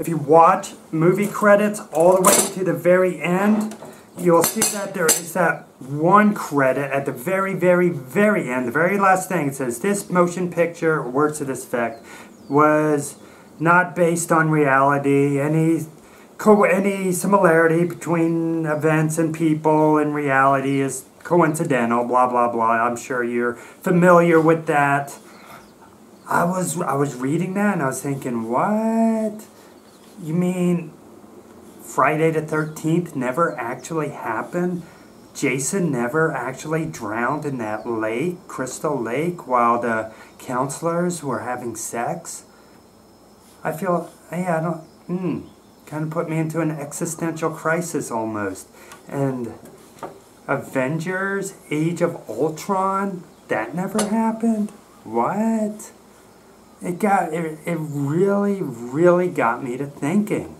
if you watch movie credits all the way to the very end, you'll see that there is that one credit at the very, very, very end, the very last thing. It says, this motion picture, or words to this effect, was not based on reality. Any similarity between events and people and reality is coincidental, blah, blah, blah. I'm sure you're familiar with that. I was reading that and I was thinking, what? You mean Friday the 13th never actually happened? Jason never actually drowned in that lake, Crystal Lake, while the counselors were having sex? I feel, yeah, I don't, kind of put me into an existential crisis almost. And Avengers, Age of Ultron, that never happened? What? It really, really got me to thinking,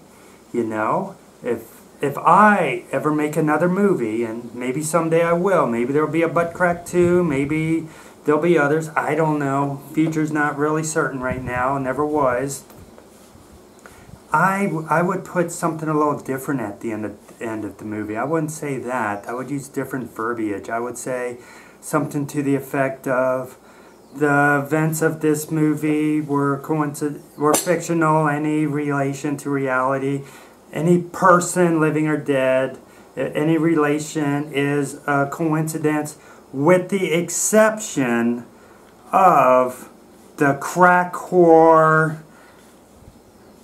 you know? If I ever make another movie, and maybe someday I will, maybe there'll be a Buttcrack 2, maybe there'll be others, I don't know. Future's not really certain right now, never was. I would put something a little different at the end of the movie. I wouldn't say that. I would use different verbiage. I would say something to the effect of, the events of this movie were fictional, any relation to reality, any person living or dead, any relation is a coincidence, with the exception of the crack whore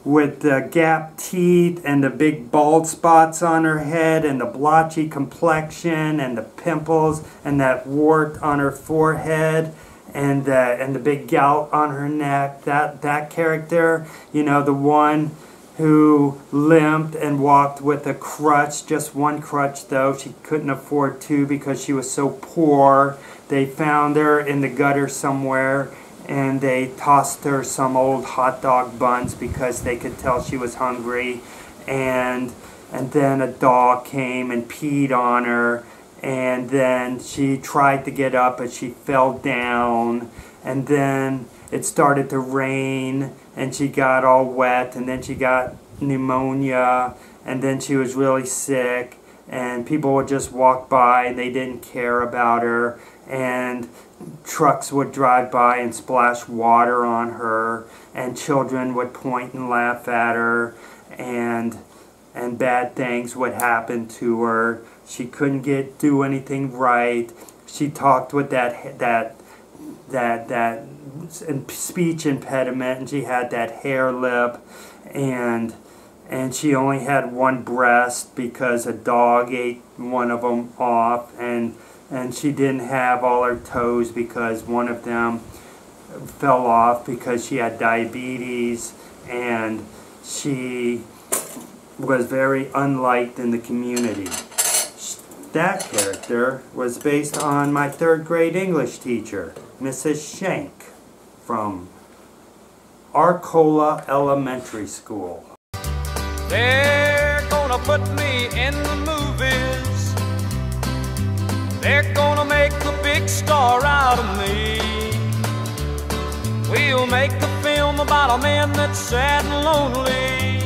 with the gap teeth and the big bald spots on her head and the blotchy complexion and the pimples and that wart on her forehead and the big gout on her neck. That character, you know, the one who limped and walked with a crutch, just one crutch though. She couldn't afford two because she was so poor. They found her in the gutter somewhere and they tossed her some old hot dog buns because they could tell she was hungry. And then a dog came and peed on her, and then she tried to get up but she fell down, and then it started to rain and she got all wet, and then she got pneumonia, and then she was really sick, and people would just walk by and they didn't care about her, and trucks would drive by and splash water on her, and children would point and laugh at her, and bad things would happen to her. She couldn't do anything right. She talked with that speech impediment, and she had that hair lip, and she only had one breast because a dog ate one of them off, and she didn't have all her toes because one of them fell off because she had diabetes, and she was very unliked in the community. That character was based on my 3rd grade English teacher, Mrs. Shank, from Arcola Elementary School. They're gonna put me in the movies. They're gonna make a big star out of me. We'll make a film about a man that's sad and lonely.